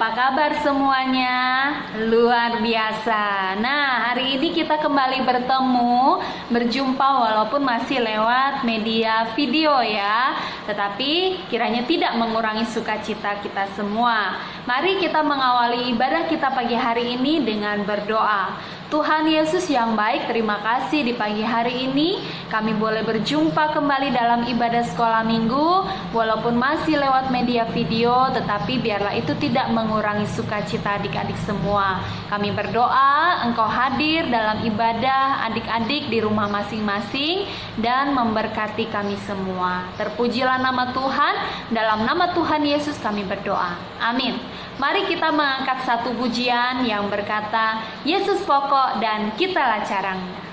Apa kabar semuanya? Luar biasa. Nah, hari ini kita kembali berjumpa walaupun masih lewat media video ya. Tetapi kiranya tidak mengurangi sukacita kita semua. Mari kita mengawali ibadah kita pagi hari ini dengan berdoa. Tuhan Yesus yang baik, terima kasih di pagi hari ini kami boleh berjumpa kembali dalam ibadah sekolah minggu. Walaupun masih lewat media video, tetapi biarlah itu tidak mengurangi sukacita adik-adik semua. Kami berdoa Engkau hadir dalam ibadah adik-adik di rumah masing-masing dan memberkati kami semua. Terpujilah nama Tuhan, dalam nama Tuhan Yesus kami berdoa. Amin. Mari kita mengangkat satu pujian yang berkata, Yesus pokok dan kitalah carangnya.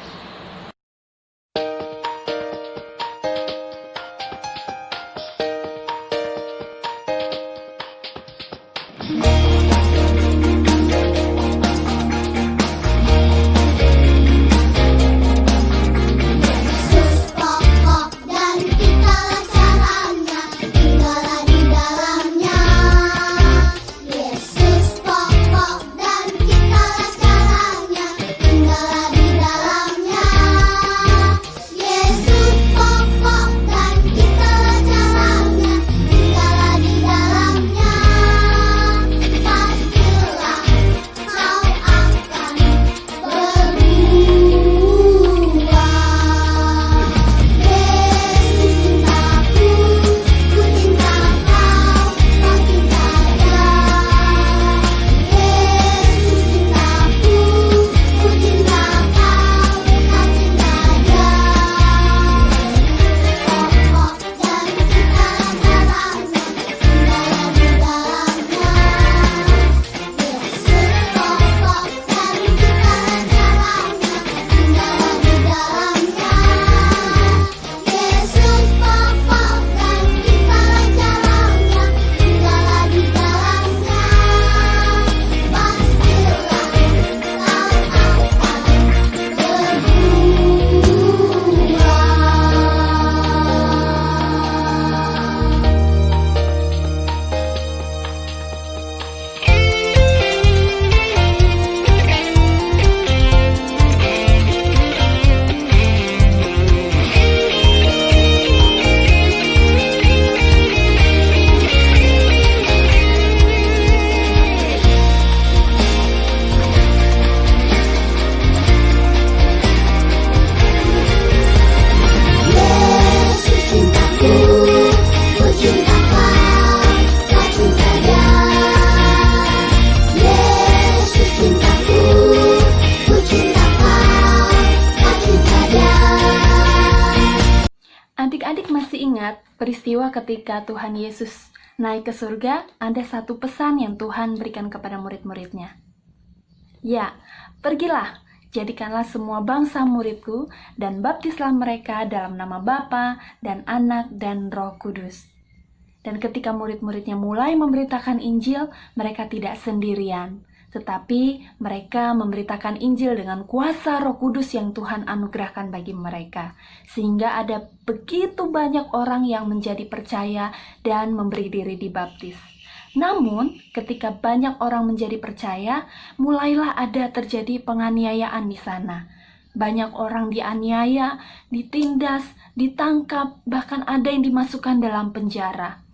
Adik-adik masih ingat peristiwa ketika Tuhan Yesus naik ke surga? Ada satu pesan yang Tuhan berikan kepada murid-muridnya. Ya, pergilah, jadikanlah semua bangsa muridku dan baptislah mereka dalam nama Bapa dan Anak dan Roh Kudus. Dan ketika murid-muridnya mulai memberitakan Injil, mereka tidak sendirian. Tetapi mereka memberitakan Injil dengan kuasa Roh Kudus yang Tuhan anugerahkan bagi mereka. Sehingga ada begitu banyak orang yang menjadi percaya dan memberi diri dibaptis. Namun, ketika banyak orang menjadi percaya, mulailah ada terjadi penganiayaan di sana. Banyak orang dianiaya, ditindas, ditangkap, bahkan ada yang dimasukkan dalam penjara.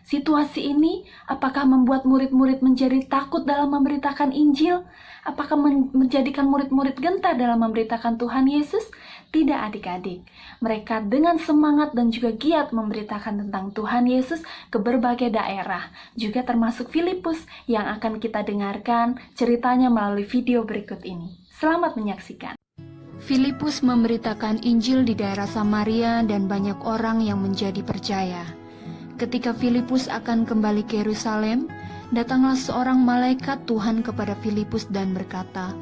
Situasi ini apakah membuat murid-murid menjadi takut dalam memberitakan Injil? Apakah menjadikan murid-murid gentar dalam memberitakan Tuhan Yesus? Tidak adik-adik. Mereka dengan semangat dan juga giat memberitakan tentang Tuhan Yesus ke berbagai daerah. Juga termasuk Filipus yang akan kita dengarkan ceritanya melalui video berikut ini. Selamat menyaksikan. Filipus memberitakan Injil di daerah Samaria dan banyak orang yang menjadi percaya. Ketika Filipus akan kembali ke Yerusalem, datanglah seorang malaikat Tuhan kepada Filipus dan berkata,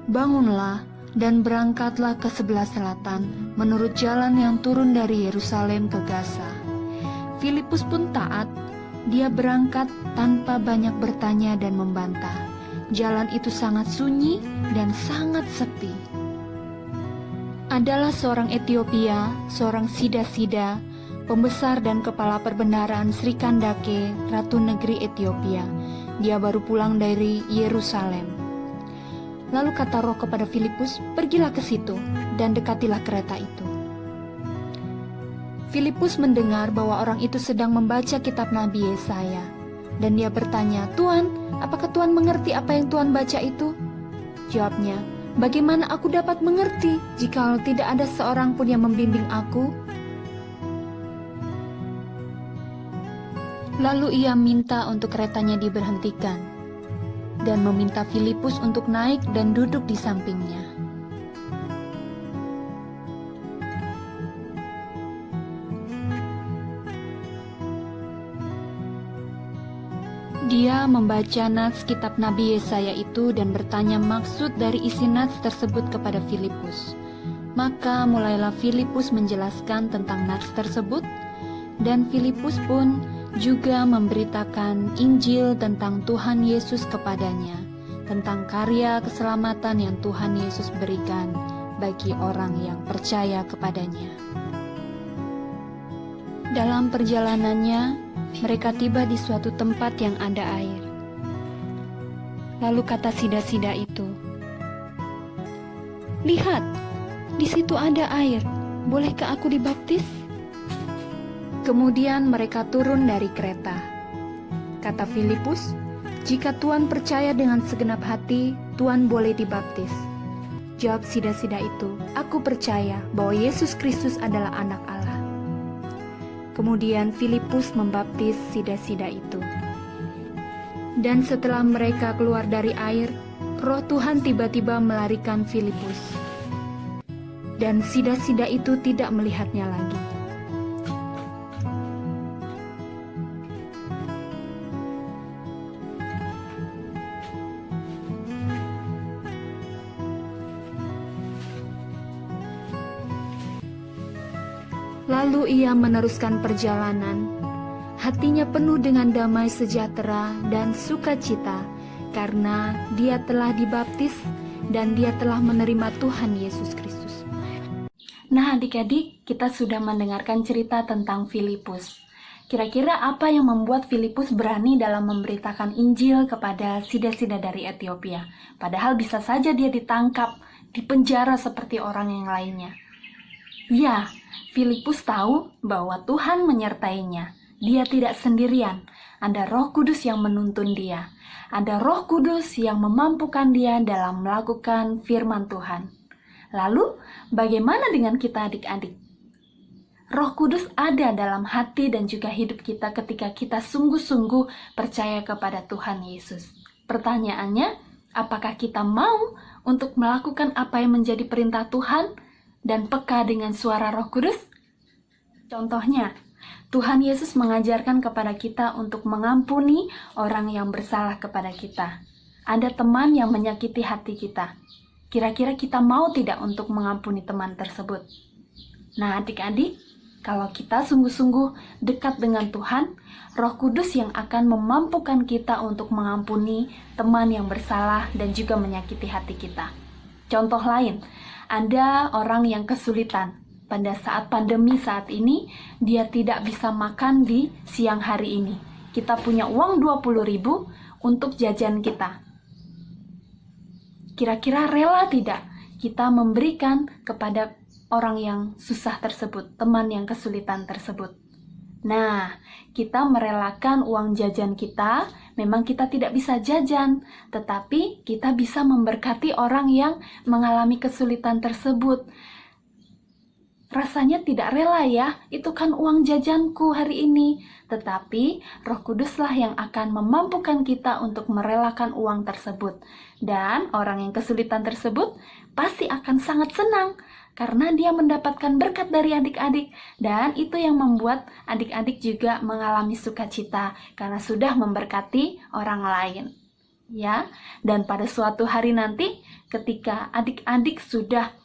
"Bangunlah dan berangkatlah ke sebelah selatan, menurut jalan yang turun dari Yerusalem ke Gaza." Filipus pun taat, dia berangkat tanpa banyak bertanya dan membantah. Jalan itu sangat sunyi dan sangat sepi. Adalah seorang Etiopia, seorang Sida-Sida, pembesar dan kepala perbendaharaan Sri Kandake, Ratu Negeri Ethiopia. Dia baru pulang dari Yerusalem. Lalu kata Roh kepada Filipus, "Pergilah ke situ dan dekatilah kereta itu." Filipus mendengar bahwa orang itu sedang membaca kitab Nabi Yesaya, dan dia bertanya, "Tuan, apakah Tuan mengerti apa yang Tuan baca itu?" Jawabnya, "Bagaimana aku dapat mengerti jika tidak ada seorang pun yang membimbing aku?" Lalu ia minta untuk keretanya diberhentikan dan meminta Filipus untuk naik dan duduk di sampingnya. Dia membaca nats kitab Nabi Yesaya itu dan bertanya maksud dari isi nats tersebut kepada Filipus. Maka mulailah Filipus menjelaskan tentang nats tersebut, dan Filipus pun juga memberitakan Injil tentang Tuhan Yesus kepadanya, tentang karya keselamatan yang Tuhan Yesus berikan bagi orang yang percaya kepadanya. Dalam perjalanannya, mereka tiba di suatu tempat yang ada air. Lalu kata sida-sida itu, "Lihat, di situ ada air. Bolehkah aku dibaptis?" Kemudian mereka turun dari kereta. Kata Filipus, "Jika Tuan percaya dengan segenap hati, Tuan boleh dibaptis." Jawab sida-sida itu, "Aku percaya bahwa Yesus Kristus adalah anak Allah." Kemudian Filipus membaptis sida-sida itu. Dan setelah mereka keluar dari air, Roh Tuhan tiba-tiba melarikan Filipus. Dan sida-sida itu tidak melihatnya lagi. Lalu ia meneruskan perjalanan. Hatinya penuh dengan damai sejahtera dan sukacita karena dia telah dibaptis dan dia telah menerima Tuhan Yesus Kristus. Nah adik-adik, kita sudah mendengarkan cerita tentang Filipus. Kira-kira apa yang membuat Filipus berani dalam memberitakan Injil kepada sida-sida dari Ethiopia? Padahal bisa saja dia ditangkap, dipenjara seperti orang yang lainnya. Ya, Filipus tahu bahwa Tuhan menyertainya. Dia tidak sendirian. Ada Roh Kudus yang menuntun dia. Ada Roh Kudus yang memampukan dia dalam melakukan firman Tuhan. Lalu, bagaimana dengan kita adik-adik? Roh Kudus ada dalam hati dan juga hidup kita ketika kita sungguh-sungguh percaya kepada Tuhan Yesus. Pertanyaannya, apakah kita mau untuk melakukan apa yang menjadi perintah Tuhan dan peka dengan suara Roh Kudus? Contohnya, Tuhan Yesus mengajarkan kepada kita untuk mengampuni orang yang bersalah kepada kita. Ada teman yang menyakiti hati kita. Kira-kira kita mau tidak untuk mengampuni teman tersebut? Nah, adik-adik, kalau kita sungguh-sungguh dekat dengan Tuhan, Roh Kudus yang akan memampukan kita untuk mengampuni teman yang bersalah dan juga menyakiti hati kita. Contoh lain, ada orang yang kesulitan. Pada saat pandemi saat ini, dia tidak bisa makan di siang hari ini. Kita punya uang 20.000 untuk jajan kita. Kira-kira rela tidak kita memberikan kepada orang yang susah tersebut, teman yang kesulitan tersebut? Nah, kita merelakan uang jajan kita, memang kita tidak bisa jajan, tetapi kita bisa memberkati orang yang mengalami kesulitan tersebut. Rasanya tidak rela ya, itu kan uang jajanku hari ini. Tetapi Roh Kuduslah yang akan memampukan kita untuk merelakan uang tersebut. Dan orang yang kesulitan tersebut pasti akan sangat senang karena dia mendapatkan berkat dari adik-adik. Dan itu yang membuat adik-adik juga mengalami sukacita karena sudah memberkati orang lain. Ya, dan pada suatu hari nanti ketika adik-adik sudah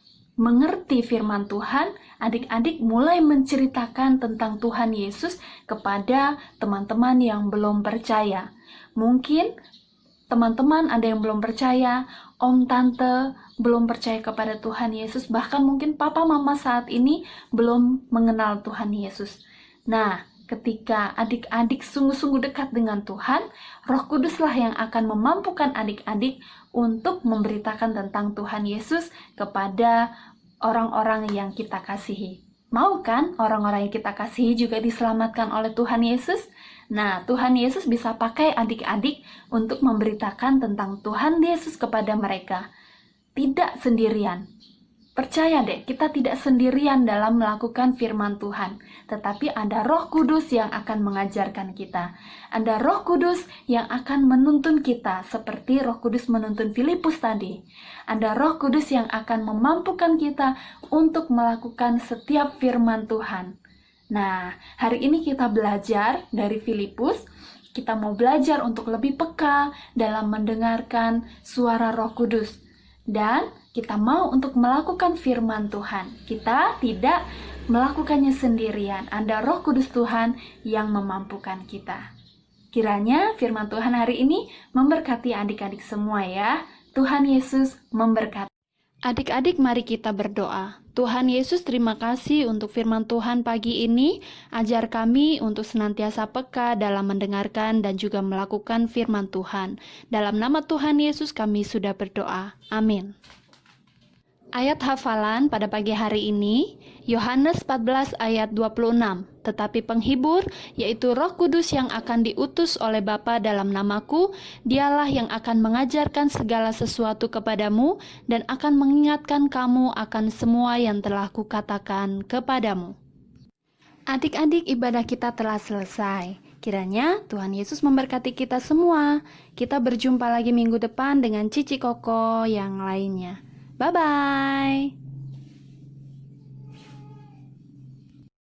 mengerti firman Tuhan, adik-adik mulai menceritakan tentang Tuhan Yesus kepada teman-teman yang belum percaya. Mungkin teman-teman ada yang belum percaya, om, tante belum percaya kepada Tuhan Yesus, bahkan mungkin papa, mama saat ini belum mengenal Tuhan Yesus. Nah, Ketika adik-adik sungguh-sungguh dekat dengan Tuhan, Roh Kuduslah yang akan memampukan adik-adik untuk memberitakan tentang Tuhan Yesus kepada orang-orang yang kita kasihi. Mau kan orang-orang yang kita kasihi juga diselamatkan oleh Tuhan Yesus? Nah, Tuhan Yesus bisa pakai adik-adik untuk memberitakan tentang Tuhan Yesus kepada mereka. Tidak sendirian. Percaya deh, kita tidak sendirian dalam melakukan firman Tuhan, tetapi ada Roh Kudus yang akan mengajarkan kita. Ada Roh Kudus yang akan menuntun kita, seperti Roh Kudus menuntun Filipus tadi. Ada Roh Kudus yang akan memampukan kita untuk melakukan setiap firman Tuhan. Nah, hari ini kita belajar dari Filipus. Kita mau belajar untuk lebih peka dalam mendengarkan suara Roh Kudus. Dan kita mau untuk melakukan firman Tuhan. Kita tidak melakukannya sendirian. Ada Roh Kudus Tuhan yang memampukan kita. Kiranya firman Tuhan hari ini memberkati adik-adik semua ya. Tuhan Yesus memberkati. Adik-adik, mari kita berdoa. Tuhan Yesus, terima kasih untuk firman Tuhan pagi ini. Ajar kami untuk senantiasa peka dalam mendengarkan dan juga melakukan firman Tuhan. Dalam nama Tuhan Yesus kami sudah berdoa. Amin. Ayat hafalan pada pagi hari ini, Yohanes 14 ayat 26. Tetapi penghibur, yaitu Roh Kudus yang akan diutus oleh Bapa dalam namaku, dialah yang akan mengajarkan segala sesuatu kepadamu dan akan mengingatkan kamu akan semua yang telah kukatakan kepadamu. Adik-adik, ibadah kita telah selesai. Kiranya Tuhan Yesus memberkati kita semua. Kita berjumpa lagi minggu depan dengan Cici Koko yang lainnya. Bye-bye.